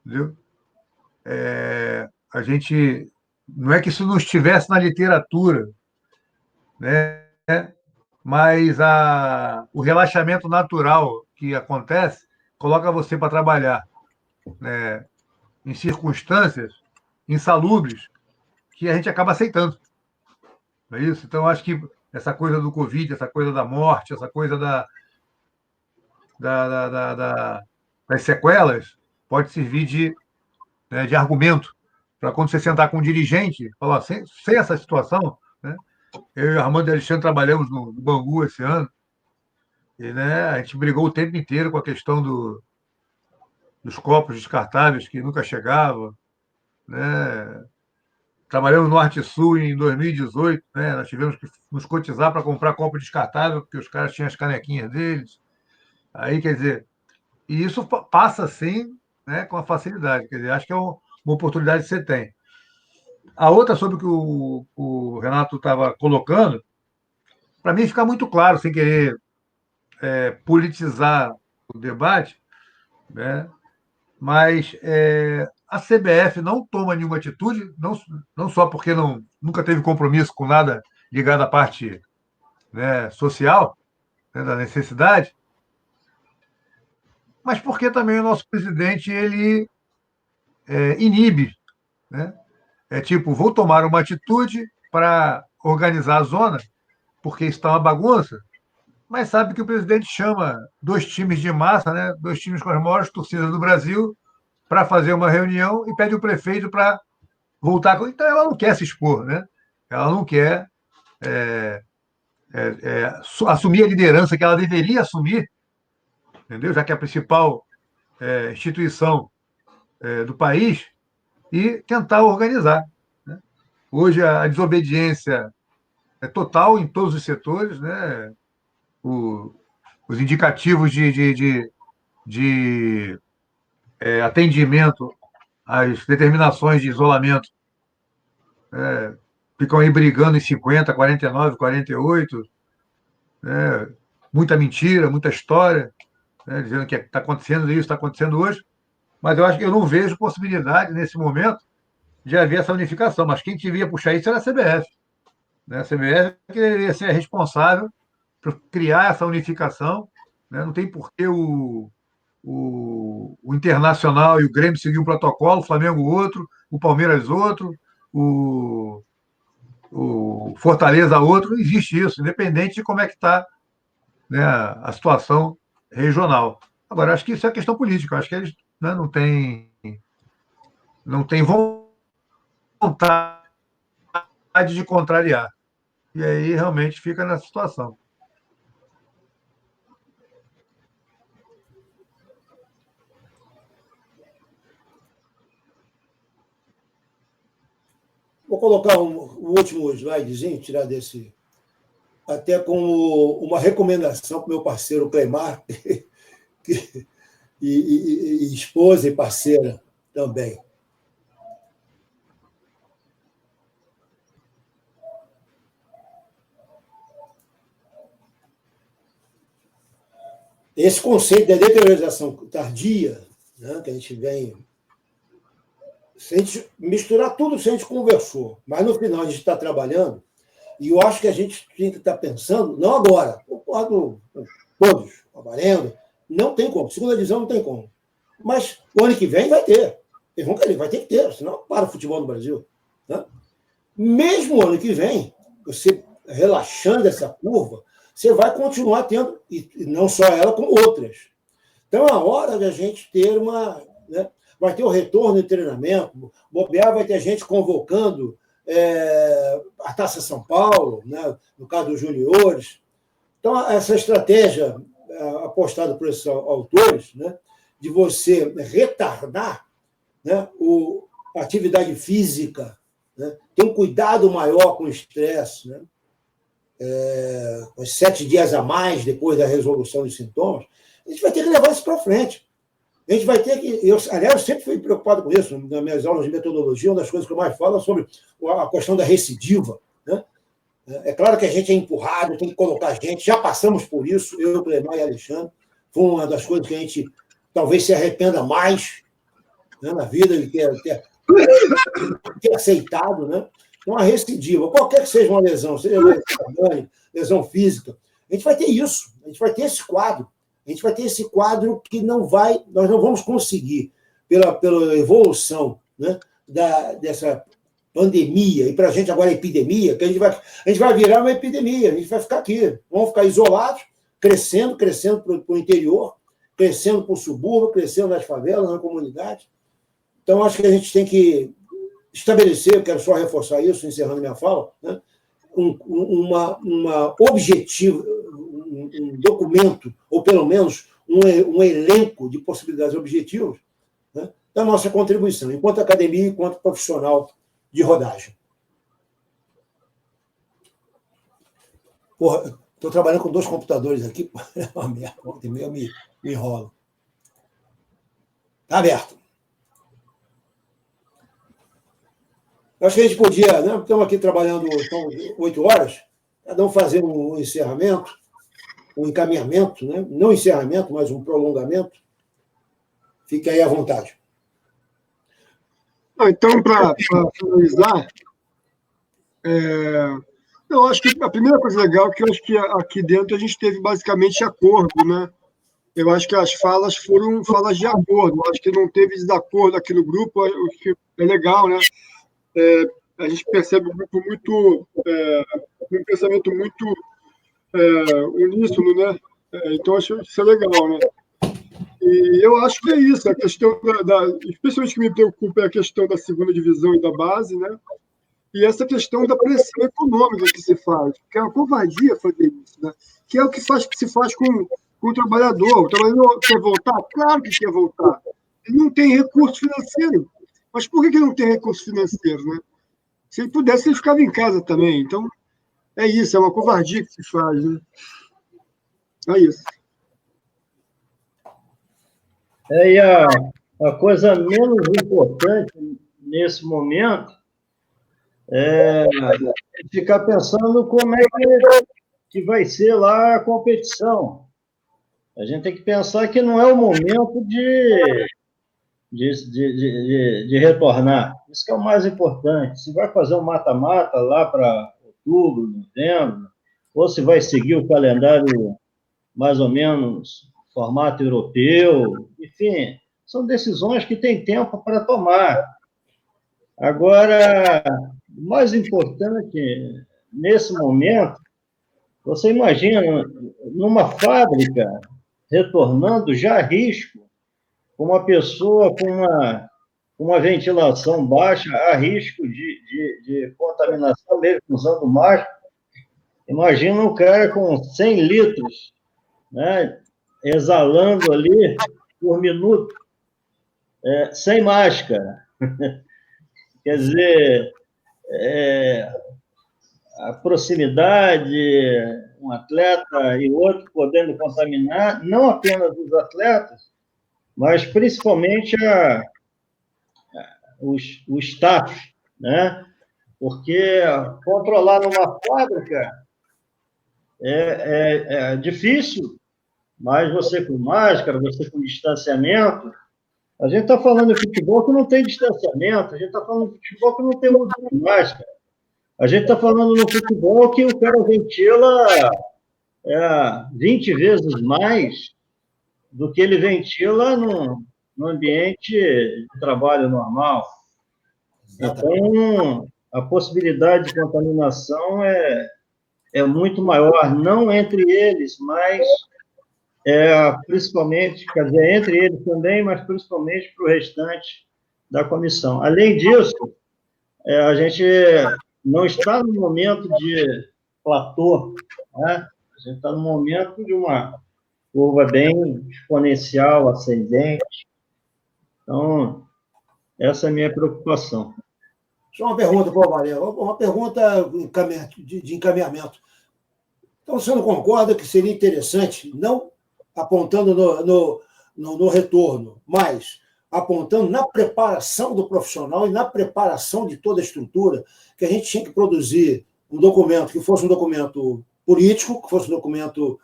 entendeu? A gente não é que isso não estivesse na literatura, né? Mas o relaxamento natural que acontece coloca você para trabalhar, né, em circunstâncias insalubres que a gente acaba aceitando. Não é isso? Então, eu acho que essa coisa do Covid, essa coisa da morte, essa coisa das sequelas, pode servir de argumento para quando você sentar com um dirigente, falar, sem essa situação, né? Eu e o Armando e Alexandre trabalhamos no Bangu esse ano, e, né, a gente brigou o tempo inteiro com a questão dos copos descartáveis que nunca chegavam, né? Trabalhamos no Arte Sul em 2018, né? Nós tivemos que nos cotizar para comprar copo descartável, porque os caras tinham as canequinhas deles. Aí, quer dizer, e isso passa assim, né, com a facilidade. Quer dizer, acho que é uma oportunidade que você tem. A outra, sobre o que o Renato estava colocando, para mim fica muito claro, sem querer politizar o debate, né? Mas a CBF não toma nenhuma atitude, não só porque nunca teve compromisso com nada ligado à parte, né, social, né, da necessidade, mas porque também o nosso presidente ele inibe, né? É tipo, vou tomar uma atitude para organizar a zona, porque está uma bagunça, mas sabe que o presidente chama 2 times de massa, né, 2 times com as maiores torcidas do Brasil, para fazer uma reunião e pede o prefeito para voltar. Então, ela não quer se expor, né? Ela não quer assumir a liderança que ela deveria assumir, entendeu? Já que é a principal instituição do país, e tentar organizar, né? Hoje, a desobediência é total em todos os setores, né? Os indicativos de atendimento às determinações de isolamento ficam aí brigando em 50, 49, 48, né? Muita mentira, muita história, né? Dizendo que está acontecendo isso, está acontecendo hoje, mas eu acho que eu não vejo possibilidade, nesse momento, de haver essa unificação, mas quem devia puxar isso era a CBF, né? A CBF que deveria ser a responsável por criar essa unificação, né? Não tem por que o Internacional e o Grêmio seguir um protocolo, o Flamengo outro, o Palmeiras outro, o Fortaleza outro, não existe isso, independente de como é que está, né, a situação regional. Agora, acho que isso é questão política, acho que eles, né, não têm vontade de contrariar. E aí realmente fica nessa situação. Vou colocar um último slidezinho, tirar desse, até como uma recomendação para o meu parceiro Clemar, e esposa e parceira também. Esse conceito da deteriorização tardia né, que a gente vem... Se a gente misturar tudo, se a gente conversou, mas no final a gente está trabalhando, e eu acho que a gente tem que estar pensando, não agora, concordo com todos, com a Varenda, não tem como, segunda divisão não tem como. Mas o ano que vem vai ter. Eles vão querer, vai ter que ter, senão para o futebol no Brasil. Né? Mesmo ano que vem, você relaxando essa curva, você vai continuar tendo, e não só ela, como outras. Então é a hora de a gente ter uma... Né, vai ter o retorno de treinamento, bobear, vai ter gente convocando a Taça São Paulo, né, no caso dos juniores. Então, essa estratégia apostada por esses autores, né, de você retardar, né, a atividade física, né, ter um cuidado maior com o estresse, né, os 7 dias a mais depois da resolução dos sintomas, a gente vai ter que levar isso para frente. A gente vai ter que... Aliás, eu sempre fui preocupado com isso. Nas minhas aulas de metodologia, uma das coisas que eu mais falo é sobre a questão da recidiva. Né? É claro que a gente é empurrado, tem que colocar gente. Já passamos por isso, eu, Clemar e Alexandre. Foi uma das coisas que a gente talvez se arrependa mais, né, na vida, de ter aceitado. Né? Então, a recidiva, qualquer que seja uma lesão, seja lesão física, a gente vai ter isso. A gente vai ter esse quadro. A gente vai ter esse quadro que nós não vamos conseguir, pela evolução, né, dessa pandemia, e para a gente agora é epidemia, que a gente vai virar uma epidemia, a gente vai ficar aqui, vamos ficar isolados, crescendo para o interior, crescendo para o subúrbio, crescendo nas favelas, na comunidade. Então, acho que a gente tem que estabelecer, eu quero só reforçar isso, encerrando minha fala, né, uma objetivo, um documento, ou pelo menos um elenco de possibilidades objetivas, né, da nossa contribuição, enquanto academia e enquanto profissional de rodagem. Porra, estou trabalhando com 2 computadores aqui, é uma merda, ontem eu me enrolo. Está aberto. Acho que a gente podia, né? Estamos aqui trabalhando, são 8 horas, cada um fazer um encerramento, um encaminhamento, né? Não encerramento, mas um prolongamento. Fique aí à vontade. Então, para finalizar, eu acho que a primeira coisa legal é que eu acho que aqui dentro a gente teve basicamente acordo, né? Eu acho que as falas foram falas de acordo, eu acho que não teve desacordo aqui no grupo, o que é legal, né? A gente percebe um grupo muito, um pensamento muito uníssono, né? Então, acho isso é legal, né? E eu acho que é isso, a questão especialmente que me preocupa é a questão da segunda divisão e da base, né? E essa questão da pressão econômica que se faz, que é uma covardia fazer isso, né? Que é o que se faz com o trabalhador. O trabalhador quer voltar? Claro que quer voltar. Ele não tem recurso financeiro. Mas por que não tem recurso financeiro, né? Se ele pudesse, ele ficava em casa também. Então, é isso, é uma covardia que se faz, né? É isso. E a coisa menos importante nesse momento é ficar pensando como é que vai ser lá a competição. A gente tem que pensar que não é o momento de retornar. Isso que é o mais importante. Se vai fazer um mata-mata lá para outubro, novembro, ou se vai seguir o calendário mais ou menos formato europeu, enfim, são decisões que tem tempo para tomar. Agora, o mais importante nesse momento, você imagina numa fábrica retornando já a risco, com uma pessoa com uma ventilação baixa, há risco de contaminação, mesmo usando máscara. Imagina um cara com 100 litros, né, exalando ali por minuto, sem máscara. Quer dizer, a proximidade, um atleta e outro podendo contaminar, não apenas os atletas, mas principalmente o staff, né? Porque controlar numa fábrica é difícil, mas você com máscara, você com distanciamento, A gente está falando de futebol que não tem distanciamento, a gente está falando de futebol que não tem uso de máscara. A gente está falando no futebol que o cara ventila 20 vezes mais do que ele ventila no ambiente de trabalho normal. Então, a possibilidade de contaminação é muito maior, não entre eles, mas principalmente, quer dizer, entre eles também, mas principalmente para o restante da comissão. Além disso, a gente não está no momento de platô, né? A gente está no momento de uma curva bem exponencial, ascendente. Então, essa é a minha preocupação. Só uma pergunta, Paulo Varela, uma pergunta de encaminhamento. Então, você não concorda que seria interessante, não apontando no retorno, mas apontando na preparação do profissional e na preparação de toda a estrutura, que a gente tinha que produzir um documento que fosse um documento político, que fosse um documento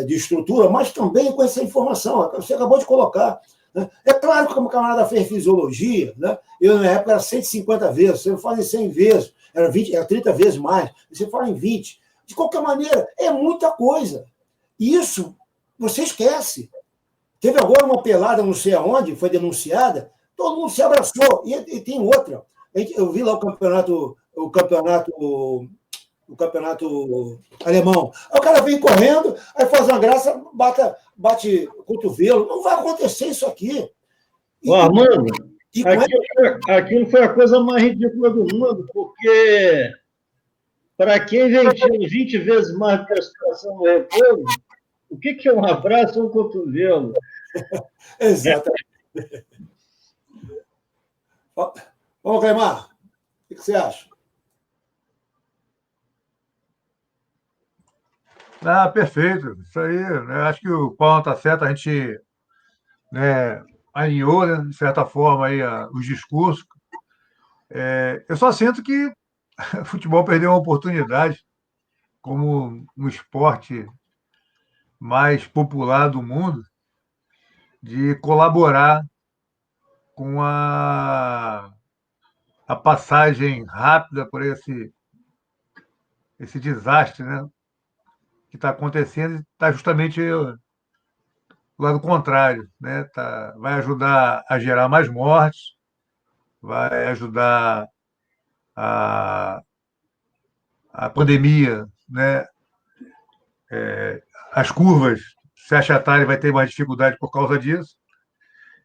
de estrutura, mas também com essa informação. Você acabou de colocar. Né? É claro que, como o camarada fez fisiologia, né? Eu, na época, era 150 vezes, você não fala em 100 vezes, era 30 vezes mais, você fala em 20. De qualquer maneira, é muita coisa. E isso você esquece. Teve agora uma pelada, não sei aonde, foi denunciada, todo mundo se abraçou. E tem outra. Eu vi lá o campeonato alemão. Aí o cara vem correndo, aí faz uma graça, bate o cotovelo. Não vai acontecer isso aqui. Armando, aquilo foi a coisa mais ridícula do mundo, porque para quem ventila 20 vezes mais do que a situação do repouso, o que é um abraço ou um cotovelo? Exatamente. Vamos, Cleimar, o que você acha? Perfeito. Isso aí, né? Acho que o Paulo está certo, a gente, né, alinhou, né, de certa forma, aí, os discursos. Eu só sinto que o futebol perdeu uma oportunidade como um esporte mais popular do mundo de colaborar com a passagem rápida por esse desastre, né, que está acontecendo, está justamente o lado contrário, né? Vai ajudar a gerar mais mortes, vai ajudar a pandemia, né? As curvas se achatarem, vai ter mais dificuldade por causa disso.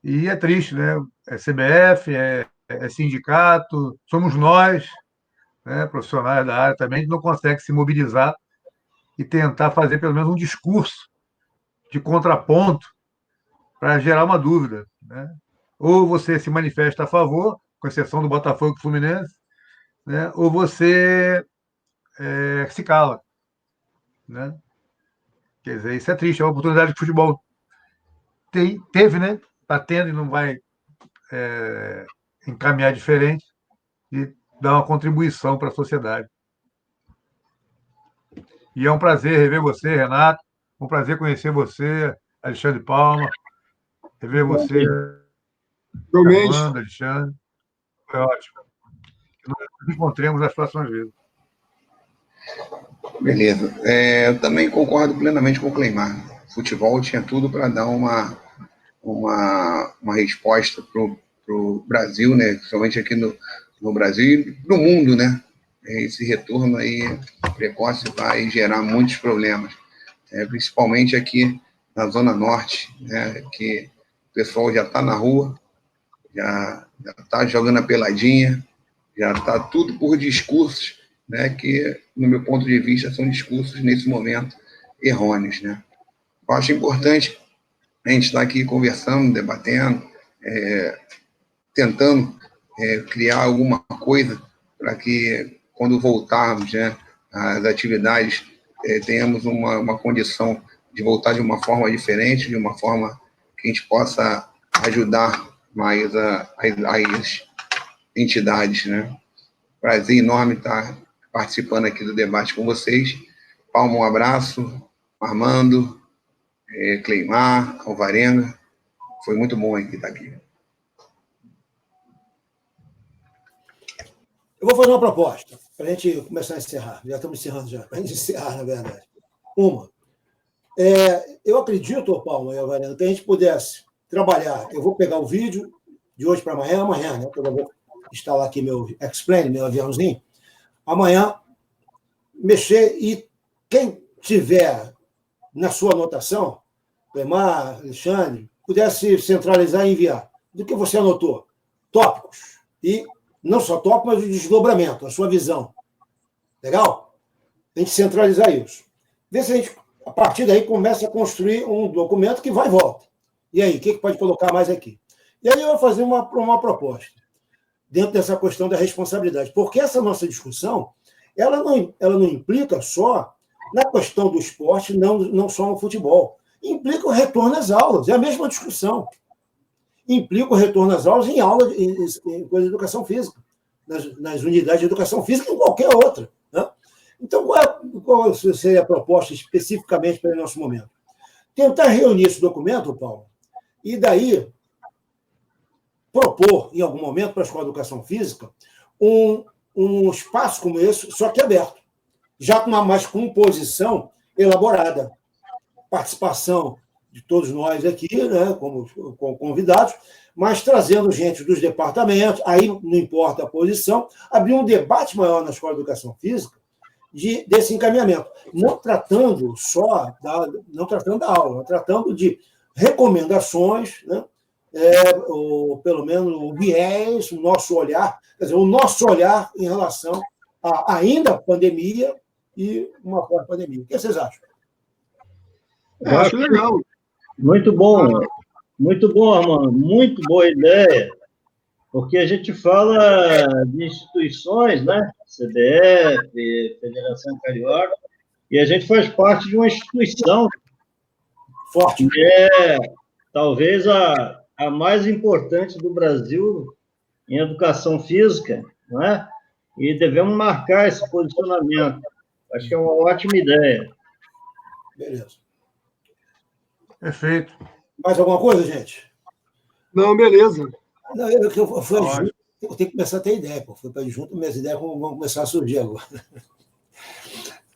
E é triste, né? É CBF, é sindicato, somos nós, né, profissionais da área também, que não consegue se mobilizar e tentar fazer pelo menos um discurso de contraponto para gerar uma dúvida, né? Ou você se manifesta a favor, com exceção do Botafogo e do Fluminense, né? Ou você se cala, né? Quer dizer, isso é triste, é uma oportunidade que o futebol teve, né? Está tendo e não vai encaminhar diferente e dar uma contribuição para a sociedade. E é um prazer rever você, Renato, um prazer conhecer você, Alexandre Palma, rever você, Armando, Alexandre, foi ótimo. Que nós nos encontremos nas próximas vezes. Beleza. Eu também concordo plenamente com o Cleimar. O futebol tinha tudo para dar uma resposta para o Brasil, né? Principalmente aqui no Brasil e no mundo, né? Esse retorno aí precoce vai gerar muitos problemas, principalmente aqui na Zona Norte, né? Que o pessoal já está na rua, já está jogando a peladinha, já está tudo por discursos, né, que, no meu ponto de vista, são discursos, nesse momento, errôneos. Né? Eu acho importante a gente estar aqui conversando, debatendo, tentando criar alguma coisa para que, quando voltarmos, né, às atividades, tenhamos uma condição de voltar de uma forma diferente, de uma forma que a gente possa ajudar mais as entidades, né? Prazer enorme estar participando aqui do debate com vocês. Palma, um abraço. Armando, Cleimar, Alvarenga. Foi muito bom estar aqui. Eu vou fazer uma proposta para a gente começar a encerrar. Já estamos encerrando já. Para a gente encerrar, na verdade. Uma. Eu acredito, Paulo e Alvarino, que a gente pudesse trabalhar. Eu vou pegar o vídeo de hoje para amanhã, né? Eu vou instalar aqui meu X-Plane, meu aviãozinho. Amanhã, mexer e quem tiver na sua anotação, Clemar, Alexandre, pudesse centralizar e enviar. Do que você anotou? Tópicos. E não só tópico, mas o desdobramento, a sua visão. Legal? A gente centralizar isso. Ver se a gente, a partir daí, começa a construir um documento que vai e volta. E aí, o que pode colocar mais aqui? E aí eu vou fazer uma proposta dentro dessa questão da responsabilidade. Porque essa nossa discussão, ela não implica só na questão do esporte, não só no futebol. Implica o retorno às aulas. É a mesma discussão. Implica o retorno às aulas em aula em coisa de educação física, nas unidades de educação física e em qualquer outra. Né? Então, qual seria a proposta especificamente para o nosso momento? Tentar reunir esse documento, Paulo, e daí propor, em algum momento, para a Escola de Educação Física, um espaço como esse, só que aberto, já com uma mais composição elaborada, participação de todos nós aqui, né, como convidados, mas trazendo gente dos departamentos, aí não importa a posição, abrir um debate maior na Escola de Educação Física desse encaminhamento, não tratando da aula, tratando de recomendações, né, ou pelo menos o viés, o nosso olhar, quer dizer, o nosso olhar em relação a ainda pandemia e uma pós-pandemia. O que vocês acham? Eu acho legal. Muito bom, Armando, muito boa ideia, porque a gente fala de instituições, né? CBF, Federação Carioca, e a gente faz parte de uma instituição forte, que é talvez a mais importante do Brasil em educação física, não é? E devemos marcar esse posicionamento. Acho que é uma ótima ideia. Beleza. Perfeito. Mais alguma coisa, gente? Não, beleza. Não, eu tenho que começar a ter ideia. Foi para junto, minhas ideias vão começar a surgir agora.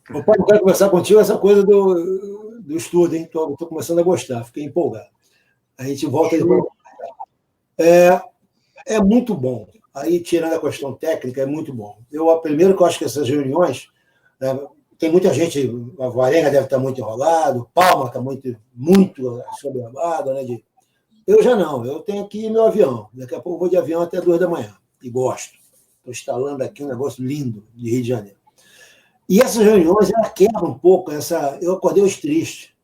Eu quero conversar contigo essa coisa do estudo, hein? Estou começando a gostar, fiquei empolgado. A gente volta depois. É muito bom. Aí, tirando a questão técnica, é muito bom. Primeiro que eu acho que essas reuniões, tem muita gente, a Varenga deve estar muito enrolado, Palma está muito sobrevado, né? Eu já não, eu tenho aqui meu avião. Daqui a pouco eu vou de avião até 2 da manhã. E gosto. Estou instalando aqui um negócio lindo de Rio de Janeiro. E essas reuniões, ela quebra um pouco essa... Eu acordei hoje triste.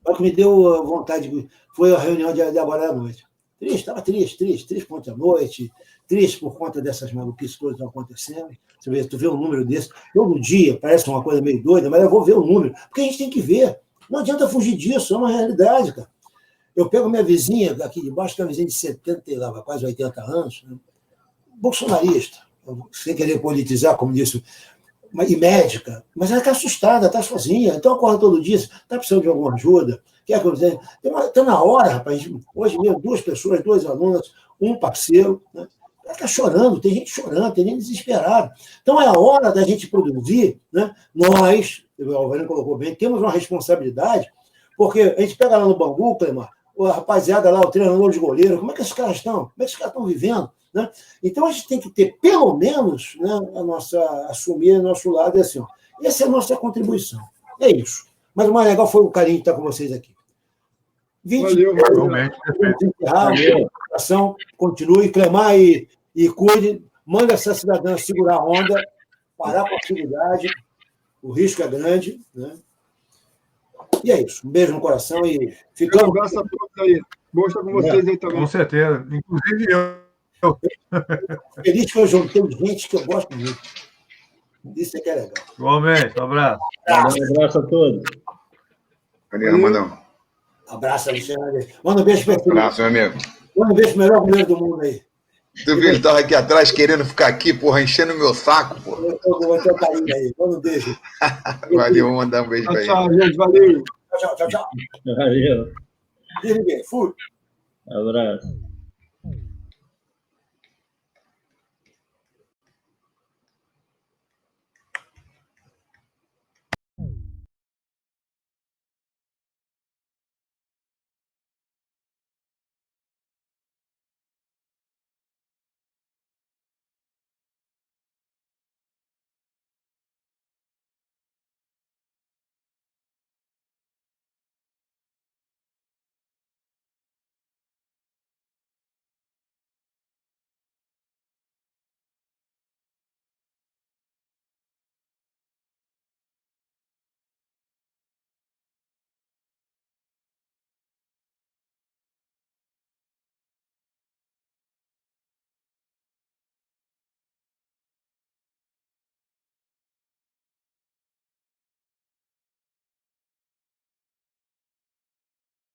O que me deu vontade foi a reunião de agora da noite. Estava triste por conta da noite, triste por conta dessas maluquices todas que estão acontecendo. Tu vê um número desse, todo dia, parece uma coisa meio doida, mas eu vou ver o número, porque a gente tem que ver. Não adianta fugir disso, é uma realidade, cara. Eu pego minha vizinha aqui de baixo, que é uma vizinha de 70, lá, quase 80 anos, né? Bolsonarista, sem querer politizar, como disse, e médica, mas ela está assustada, está sozinha, então acorda todo dia, está precisando de alguma ajuda, quer que eu diga, está na hora, rapaz, hoje mesmo, 2 pessoas, 2 alunas, um parceiro, né? Ela está chorando, tem gente chorando, tem gente desesperada. Então é a hora da gente produzir, né? Nós, o Alvarino colocou bem, temos uma responsabilidade, porque a gente pega lá no Bangu, Clemar, a rapaziada lá, o treinador de goleiro, como é que esses caras estão? Como é que esses caras estão vivendo? Né? Então, a gente tem que ter, pelo menos, né, assumir o nosso lado, assim, ó, essa é a nossa contribuição. É isso. Mas o mais legal foi o carinho de estar com vocês aqui. 20 Valeu, realmente. Continue, Clemar e cuide. Manda essa cidadã segurar a onda, parar com a atividade, o risco é grande. Né? E é isso. Um beijo no coração e ficamos. Um abraço a todos aí. Bom estar com vocês aí também. Com certeza. Inclusive eu. Feliz que eu juntei gente que eu gosto muito. Isso é que é legal. Igualmente, um abraço. Um abraço a todos. Valeu, Ramadão. Abraço, Alexandre. Manda um beijo para Um abraço, meu amigo. Manda um beijo para o melhor goleiro do mundo aí. Tu viu, ele estava aqui atrás querendo ficar aqui, porra, enchendo o meu saco, porra. Eu vou ter carinho aí. Manda um beijo. Valeu, vou mandar um beijo para ele. Tchau, gente. Valeu. Tchau. Valeu. Fui. Abraço.